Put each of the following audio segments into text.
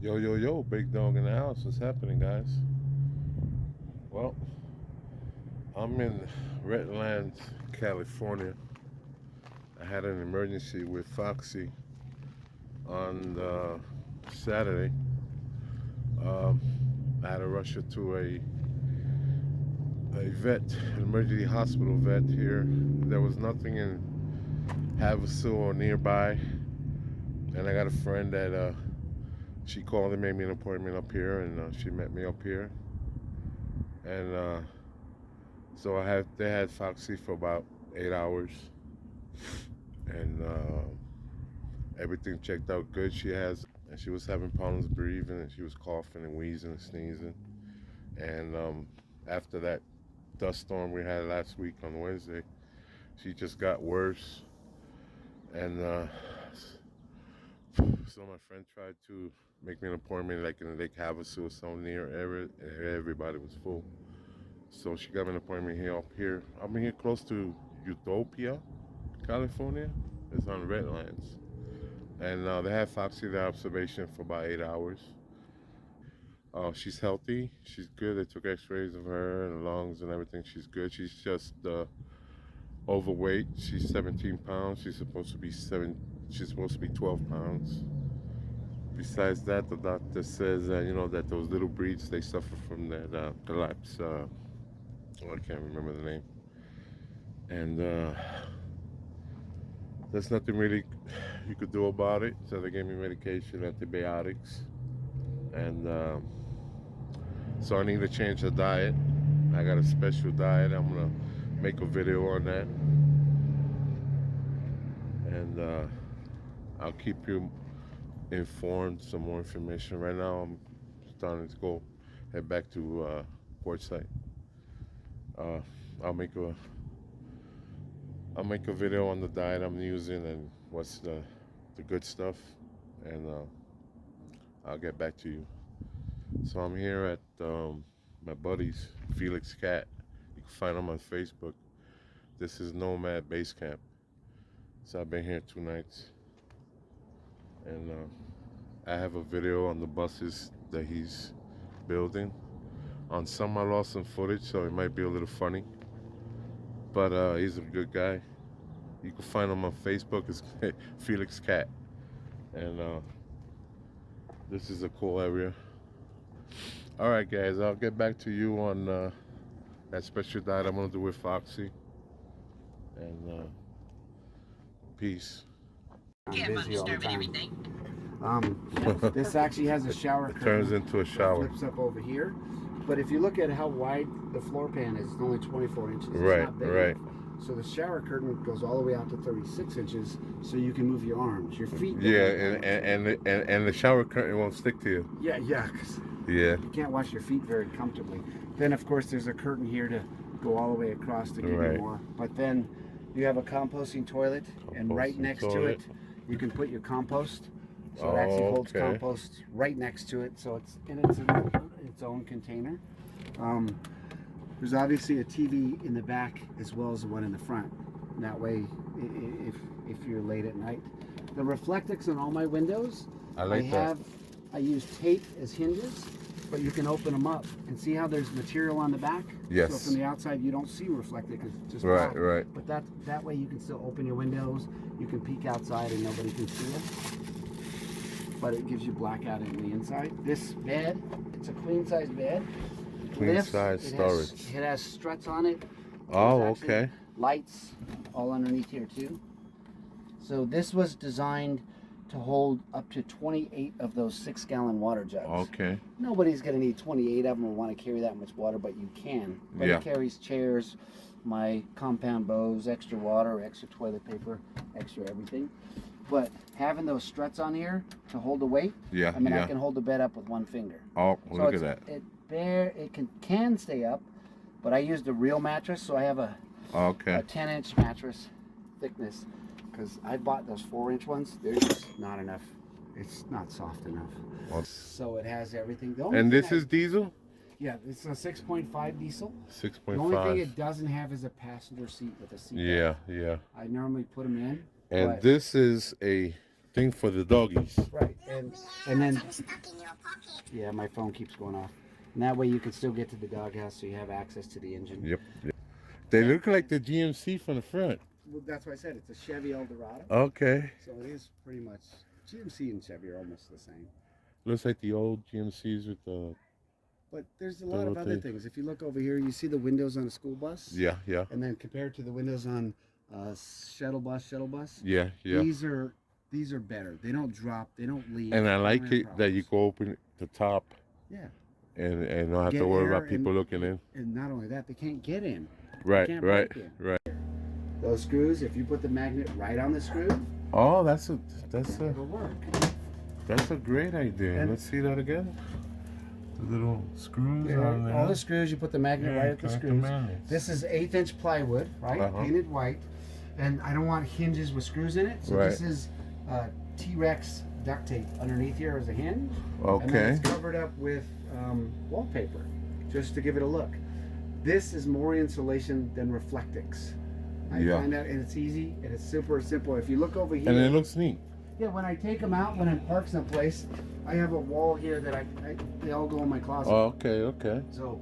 Yo, yo, yo, big dog in the house. What's happening, guys? Well, I'm in Redlands, California. I had an emergency with Foxy on Saturday. Um, I had to rush her to a vet, an emergency hospital vet here. There was nothing in Havasu or nearby. And I got a friend that she called and made me an appointment up here, and she met me up here. And so they had Foxy for about 8 hours, and everything checked out good. And she was having problems breathing, and she was coughing and wheezing and sneezing. And after that dust storm we had last week on Wednesday, she just got worse. And so my friend tried to make me an appointment like in Lake Havasu or some near area, and everybody was full. So she got me an appointment here up here. I'm here close to Utopia, California. It's on Redlands. And they had Foxy in observation for about 8 hours. She's healthy. She's good. They took x-rays of her and lungs and everything. She's good. She's just overweight. She's 17 pounds. She's supposed to be 12 pounds. Besides that, the doctor says that those little breeds, they suffer from that collapse. I can't remember the name. And there's nothing really you could do about it. So they gave me medication, antibiotics, and so I need to change the diet. I got a special diet. I'm gonna make a video on that, and I'll keep you informed. Some more information. Right now, I'm starting to head back to Portside. Uh, I'll make a I'll make a video on the diet I'm using and what's the good stuff, and I'll get back to you. So I'm here at my buddy's Felix Cat. You can find him on Facebook. This is Nomad Base Camp. So I've been here 2 nights, and I have a video on the buses that he's building. On some I lost some footage, so it might be a little funny. But he's a good guy. You can find him on Facebook. It's Felix Cat. And this is a cool area. All right, guys. I'll get back to you on that special diet I'm going to do with Foxy. And peace. I'm busy all the time. This actually has a shower curtain. Turns into a shower. Flips up over here. But if you look at how wide the floor pan is, it's only 24 inches. It's Right, not big right. enough. So the shower curtain goes all the way out to 36 inches, so you can move your arms, your feet. Yeah, and the shower curtain won't stick to you. Yeah, 'cause Yeah. you can't wash your feet very comfortably. Then, of course, there's a curtain here to go all the way across to give Right. you more. But then you have a composting toilet, and right Composting next toilet. to it, you can put your compost. So it actually holds Okay. compost right next to it, so it's in its own container. There's obviously a TV in the back as well as the one in the front. And that way, if you're late at night, the Reflectix on all my windows, I like that. I use tape as hinges, but you can open them up and see how there's material on the back. Yes. So from the outside, you don't see Reflectix; it's just Right, black. right. But that way, you can still open your windows. You can peek outside and nobody can see it. But it gives you blackout in the inside. This bed, it's a queen size bed. Queen Lifts, size storage. It has struts on it. Oh, There's actually okay. Lights all underneath here too. So this was designed to hold up to 28 of those 6-gallon water jugs. Okay. Nobody's going to need 28 of them or want to carry that much water, but you can. But Yeah. it carries chairs, my compound bows, extra water, extra toilet paper, extra everything. But having those struts on here to hold the weight, Yeah, I mean, yeah. I can hold the bed up with one finger. Oh, So look at that. It can stay up, but I used a real mattress, so I have a Okay. 10-inch mattress thickness, because I bought those 4-inch ones. They're just not enough. It's not soft enough. Well, So it has everything. The only and thing this is diesel? yeah, it's a 6.5 diesel. 6.5. The only thing it doesn't have is a passenger seat with a seat belt. Yeah. I normally put them in. And but- this is a thing for the doggies. Right. and then yeah, my phone keeps going off. And that way you can still get to the doghouse, so you have access to the engine. Yep. They look like the GMC from the front. Well, that's why I said it's a Chevy Eldorado. Okay. So it is pretty much GMC and Chevy are almost the same. Looks like the old GMCs with the. But there's a lot of little other thing. things. If you look over here, you see the windows on a school bus. Yeah, yeah, And then compared to the windows on shuttle bus. yeah, yeah. These are better. They don't drop. They don't leave. And I They like don't have it that you problems. go open the top Yeah. and don't have Get to worry air about people and- looking in. And not only that, they can't get in. Right, can't right, break in. right. Those screws, if you put the magnet right on the screw, Oh, that's it'll work. a great idea. And- Let's see that again. The little screws Yeah, on there. all the screws, you put the magnet right at the connect screws. magnets. This is 1/8" plywood, right? Uh-huh. Painted white. And I don't want hinges with screws in it. So Right. this is T-Rex duct tape underneath here as a hinge. And then Okay. it's covered up with wallpaper, just to give it a look. This is more insulation than Reflectix. I Yeah. find out, and it's easy, and it's super simple. If you look over here, And it looks neat. yeah, when I take them out, when I park someplace, I have a wall here that they all go in my closet. Okay, okay. So,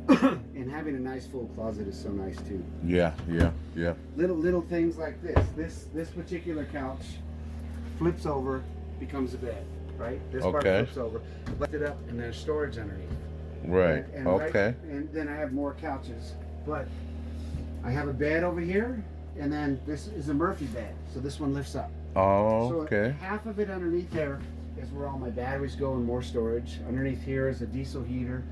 and having a nice full closet is so nice too. Yeah, yeah, yeah. Little things like this particular couch flips over, becomes a bed, right? This part Okay. flips over, lift it up, and there's storage underneath. Right. And Okay. and then I have more couches, but I have a bed over here, and then this is a Murphy bed, so this one lifts up. Oh, So okay. half of it underneath there is where all my batteries go and more storage. Underneath here is a diesel heater.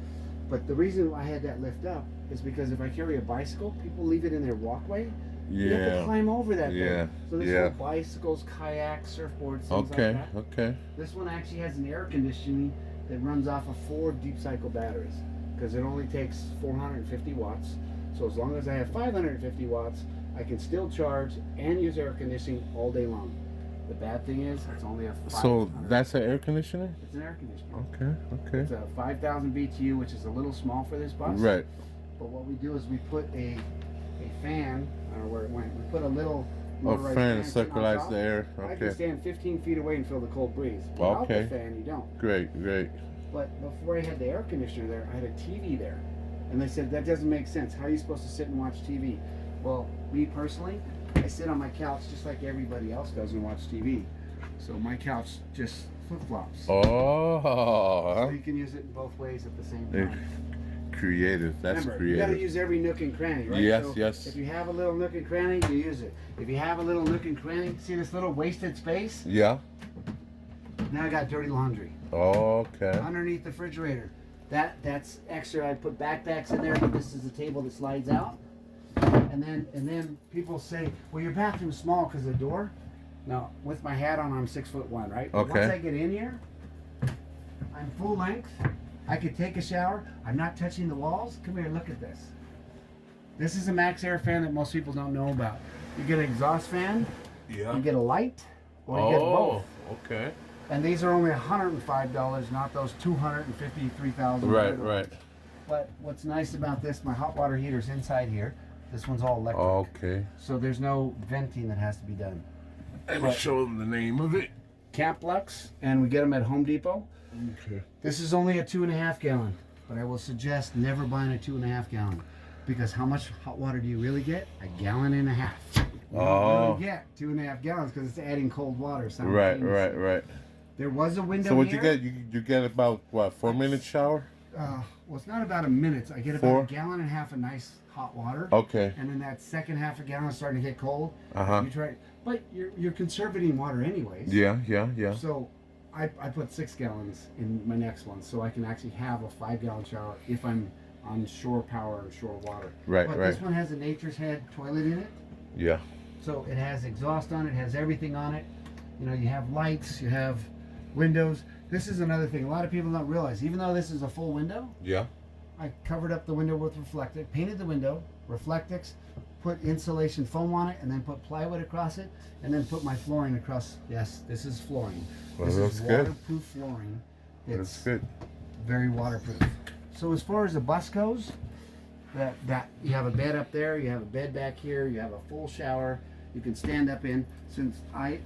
But the reason I had that lift up is because if I carry a bicycle, people leave it in their walkway. You have to Yeah. climb over that Yeah, thing. So this yeah. whole bicycles, kayaks, surfboards, things Okay, like that. okay. This one actually has an air conditioning that runs off of 4 deep cycle batteries because it only takes 450 watts. So as long as I have 550 watts, I can still charge and use air conditioning all day long. The bad thing is it's only a 500. So that's an air conditioner? It's an air conditioner. Okay, okay. It's a 5,000 BTU, which is a little small for this bus. Right. But what we do is we put a fan, I don't know where it went. We put a little A motorized fan to sitting on circulate top. the air. I can Okay. stand 15 feet away and feel the cold breeze. Without Okay. the fan, you don't. Great, great. But before I had the air conditioner there, I had a TV there. And they said, that doesn't make sense. How are you supposed to sit and watch TV? Well, me personally, I sit on my couch just like everybody else does and watch TV. So my couch just flip-flops. Oh, So you can use it in both ways at the same Eh, time. creative. That's Remember, you gotta creative. use every nook and cranny, right? Yes, So yes. If you have a little nook and cranny, you use it. If you have a little nook and cranny, see this little wasted space? Yeah. Now I got dirty laundry Okay. underneath the refrigerator. That's extra. I put backpacks in there, but this is a table that slides out. And then people say, well, your bathroom's small because of the door. No, with my hat on, I'm 6'1", right? But Okay. once I get in here, I'm full length. I could take a shower. I'm not touching the walls. Come here, look at this. This is a Max Air fan that most people don't know about. You get an exhaust fan, Yeah. you get a light, or you get both. okay. And these are only $105, not those $253,000. Right, right. But what's nice about this, my hot water heater's inside here. This one's all electric. Okay. So there's no venting that has to be done. And Right. show them the name of it. Camp Lux, and we get them at Home Depot. Okay. This is only a 2.5 gallon, but I will suggest never buying a 2.5 gallon because how much hot water do you really get? 1.5 gallons. You don't Oh. really get 2.5 gallons because it's adding cold water. Right, simultaneously. right, right. There was a window So what here. you get? You get about what? 4-minute shower? Well, it's not about a minute. I get about 4? 1.5 gallons of nice hot water. Okay. And then that second half a gallon is starting to get cold. Uh huh. You try, but you're conserving water anyways. Yeah, yeah, yeah. So I put 6 gallons in my next one, so I can actually have a 5-gallon shower if I'm on shore power or shore water. Right, But right. this one has a Nature's Head toilet in it, Yeah. so it has exhaust on it, has everything on it. You know, you have lights, you have windows. This is another thing a lot of people don't realize. Even though this is a full window, Yeah. I covered up the window with Reflectix, painted the window, Reflectix, put insulation foam on it, and then put plywood across it, and then put my flooring across. Yes, this is flooring. Well, This that's is good. waterproof flooring. That's It's good. very waterproof. So as far as the bus goes, that you have a bed up there, you have a bed back here, you have a full shower, you can stand up in. Since I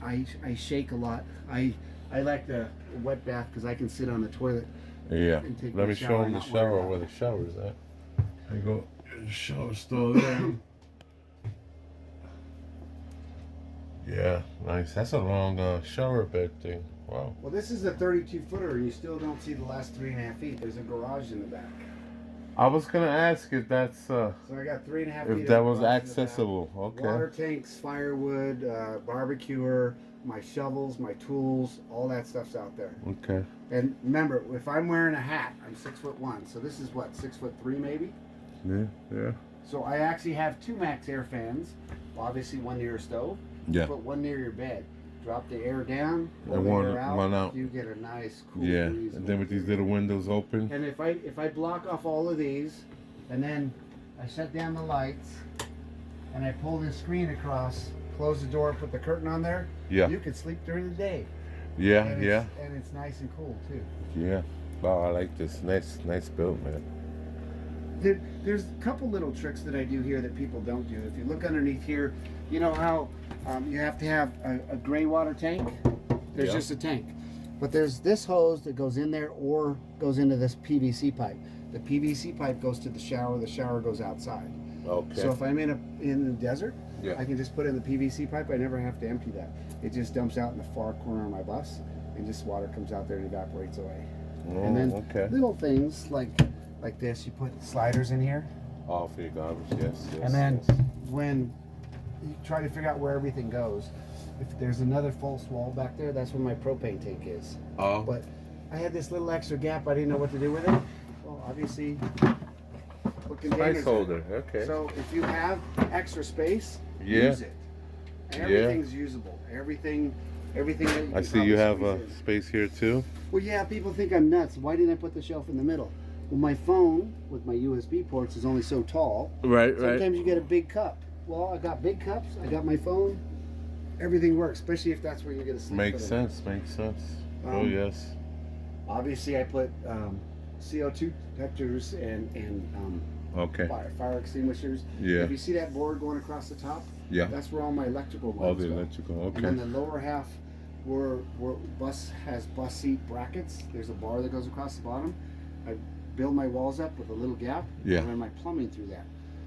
shake a lot, I I like the wet bath because I can sit on the toilet. Yeah. And take Let my me shower show and them the not worry shower about where it. the shower's at. There you go. The shower's still there. Yeah, nice. That's a long shower bed thing. Wow. Well, this is a 32 footer, and you still don't see the last 3.5 feet. There's a garage in the back. I was gonna ask if that's So I got 3.5 feet. if that of was garage in the back. accessible. Okay. Water tanks, firewood, barbecuer, my shovels, my tools, all that stuff's out there. Okay. And remember, if I'm wearing a hat, I'm 6'1". So this is what, 6'3" maybe. Yeah. Yeah. So I actually have 2 max air fans. Obviously, one near your stove. Yeah. Put one near your bed. Drop the air down. Pull And the one air out. one out. You get a nice cool Yeah. breeze. And then with these little windows open. And if I block off all of these, and then I shut down the lights, and I pull this screen across, close the door, put the curtain on there, Yeah. you can sleep during the day. Yeah. And Yeah. And it's nice and cool too. Yeah. Wow, I like this. Nice build, man. There's a couple little tricks that I do here that people don't do. If you look underneath here, you know how you have to have a gray water tank? There's Yeah. just a tank. But there's this hose that goes in there or goes into this PVC pipe. The PVC pipe goes to the shower goes outside. Okay. So if I'm in the desert, Yeah. I can just put in the PVC pipe. I never have to empty that. It just dumps out in the far corner of my bus, and just water comes out there and evaporates away. Oh, And then okay. little things like this, you put sliders in here, All for your garbage, yes. and then yes. when you try to figure out where everything goes, if there's another false wall back there, that's where my propane tank is. Oh. But I had this little extra gap. I didn't know what to do with it. Well, obviously, put containers Nice in. holder. Okay. So if you have extra space, Yeah. use it. Everything's usable. Everything that you I can see you probably have squeeze a in. space here too. Well, yeah, people think I'm nuts. Why didn't I put the shelf in the middle? Well, my phone with my USB ports is only so tall. Right, Sometimes you get a big cup. Well, I got big cups. I got my phone. Everything works, especially if that's where you're going to sleep. Makes for the night. sense, makes sense. Oh, Um, yes. Obviously, I put CO2 detectors and Okay. fire extinguishers. Yeah. If you see that board going across the top, Yeah. that's where all my electrical All lines the go. electrical. And then Okay. the lower half, where bus has bus seat brackets, there's a bar that goes across the bottom. I build my walls up with a little gap. Yeah. And run my plumbing through that.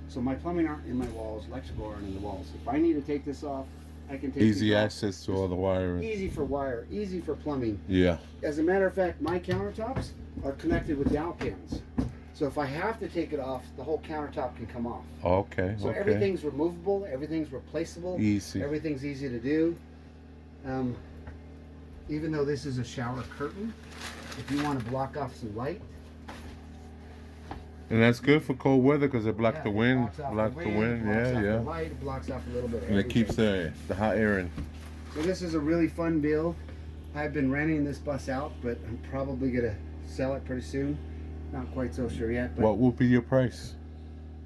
So my plumbing aren't in my walls, electrical aren't in the walls. If I need to take this off, I can take Easy these off. access to all the wiring. Easy for wire, easy for plumbing. Yeah. As a matter of fact, my countertops are connected with dowel pins. So if I have to take it off, the whole countertop can come off. Okay. So Okay. everything's removable, everything's replaceable. Easy. Everything's easy to do. Even though this is a shower curtain, if you want to block off some light, And that's good for cold weather because it blocks yeah, the it wind. blocks off Block the wind. blocks Yeah, off yeah. the light, it blocks off a little bit of And it keeps everything. the hot air in. So this is a really fun build. I've been renting this bus out, but I'm probably gonna sell it pretty soon. Not quite so sure yet. But What will be your price?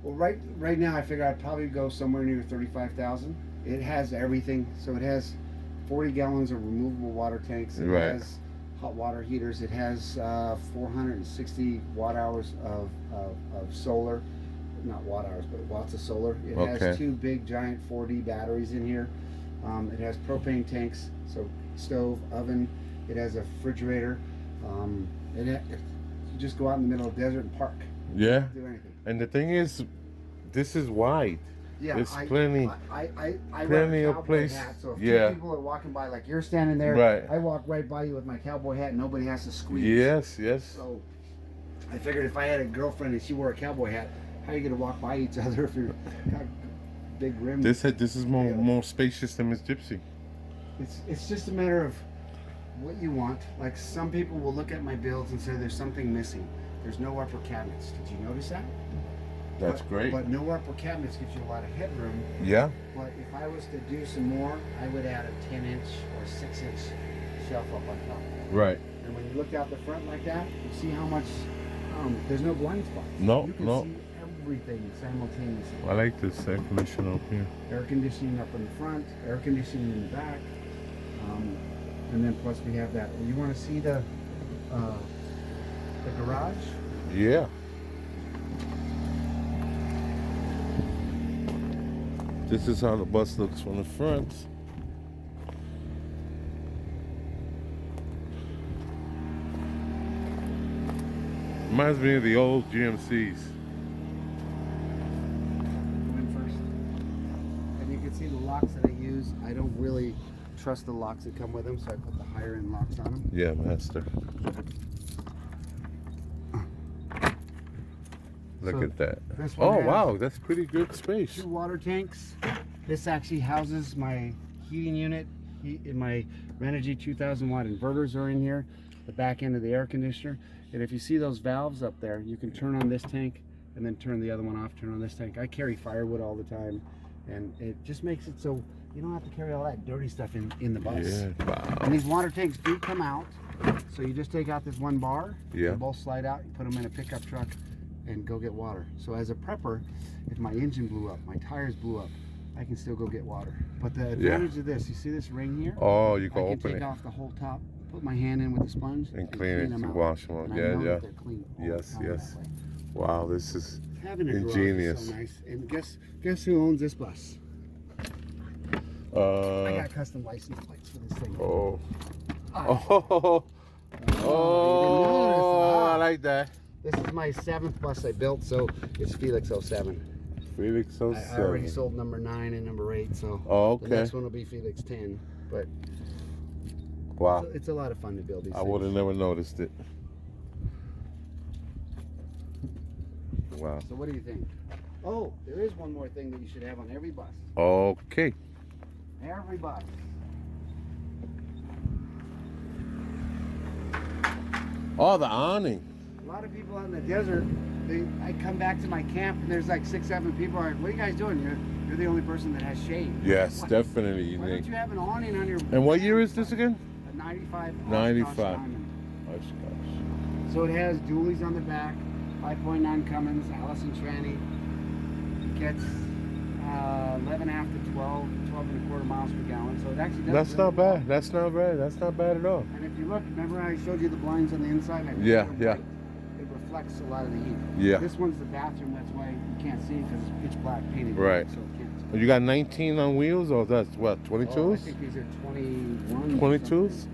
well, right now I figure I'd probably go somewhere near 35,000. It has everything. So it has 40 gallons of removable water tanks. It Right. has hot water heaters. It has 460 watt hours of solar. Not watt hours, but watts of solar. It Okay. has 2 big giant 4D batteries in here. It has propane tanks, so stove, oven. It has a refrigerator. You just go out in the middle of the desert and park. Yeah. Do anything. And the thing is, this is wide. Yeah, There's plenty- I plenty wear a of cowboy place- Hat, so if yeah. 2 people are walking by, like you're standing there, Right. I walk right by you with my cowboy hat, and nobody has to squeeze. Yes, yes. So I figured if I had a girlfriend and she wore a cowboy hat, how are you gonna walk by each other if you're got big rims? This is more Yeah. more spacious than Miss Gypsy. It's just a matter of what you want. Like some people will look at my builds and say there's something missing. There's no upper cabinets. Did you notice that? That's But- great. But no upper cabinets gives you a lot of headroom. Yeah. But if I was to do some more, I would add a 10-inch or 6-inch shelf up on top. Right. And when you look out the front like that, you see how much, there's no blind spots. No, You can no. see everything simultaneously. I like this air conditioner up here. Air conditioning up in the front, air conditioning in the back. And then plus we have that. You want to see the garage? Yeah. This is how the bus looks from the front. Reminds me of the old GMCs. Go in first. And you can see the locks that I use. I don't really trust the locks that come with them, so I put the higher end locks on them. Yeah, master. Look So at that. this one Oh, has wow. That's pretty good space. 2 water tanks. This actually houses my heating unit. In my Renogy 2000 watt inverters are in here. The back end of the air conditioner. And if you see those valves up there, you can turn on this tank and then turn the other one off, turn on this tank. I carry firewood all the time, and it just makes it so you don't have to carry all that dirty stuff in the bus. Yeah, wow. And these water tanks do come out, so you just take out this one bar, Yeah. they both slide out, you put them in a pickup truck and go get water. So as a prepper, if my engine blew up, my tires blew up, I can still go get water. But the advantage of this, you see this ring here? Oh, you I can can open take it off the whole top, put my hand in with the sponge and clean it, them to out. wash them. And I Yeah, know yeah. that they're clean all the Yes, time yes. that way. Wow, this is Having a garage ingenious. is so nice. And guess who owns this bus? I got custom license plates for this thing. Oh. Oh, Oh, I like that. this is my 7th bus I built, so it's Felix 07. Felix I already 07. sold number 9 and number 8, so Oh, the okay. next one will be Felix 10. But Wow. it's a lot of fun to build these I things. would have never noticed it. Wow. So what do you think? Oh, there is one more thing that you should have on every bus. Okay. Every bus. Oh, the awning. A lot of people out in the desert, I come back to my camp and there's like 6, 7 people are like, what are you guys doing? You're the only person that has shade. Yes, What? definitely. Why don't you have an awning on your... And what year is this again? A 95. Oshkosh 95. Diamond. Oh, gosh. So it has dualies on the back, 5.9 Cummins, Allison Tranny. It gets 11 after 12 and a quarter miles per gallon. So it actually does. That's really not well. bad. That's not bad. That's not bad at all. And if you look, remember I showed you the blinds on the inside? Yeah, yeah. It reflects a lot of the heat. Yeah. This one's the bathroom. That's why you can't see it because it's pitch black painted. Right. So it can't see. You got 19 on wheels, or that's what, 22s? Oh, I think these are 21. 22s?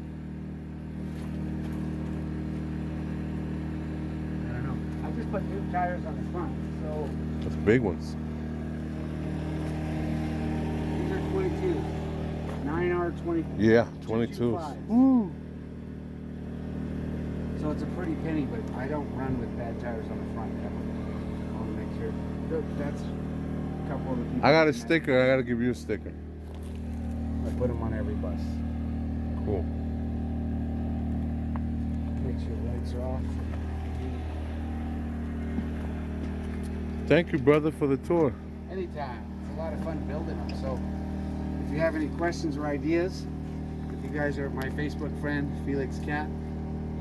I don't know. I just put new tires on the front. So That's big ones. these are 22. 9R20. Yeah, 22s. 225s. Woo. So it's a pretty penny, but I don't run with bad tires on the front ever. I want to make sure. That's a couple of the people. I got a that- sticker. I got to give you a sticker. I put them on every bus. Cool. Make sure the lights are off. Thank you, brother, for the tour. Anytime. It's a lot of fun building them. So if you have any questions or ideas, if you guys are my Facebook friend, Felix Cat,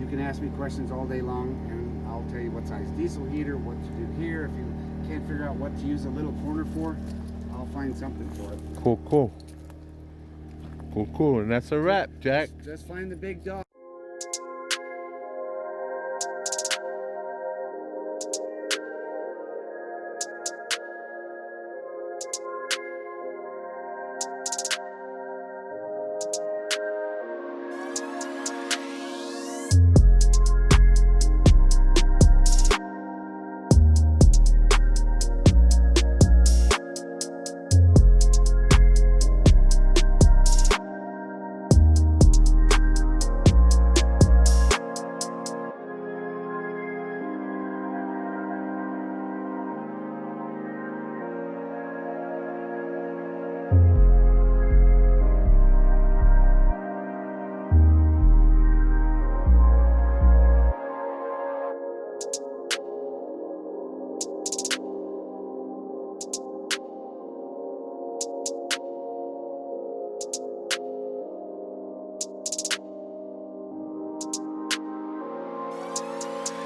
you can ask me questions all day long and I'll tell you what size diesel heater, what to do here. If you can't figure out what to use a little corner for, I'll find something for it. Cool, cool. Cool, cool. And that's a wrap, Jack. Just find the big dog.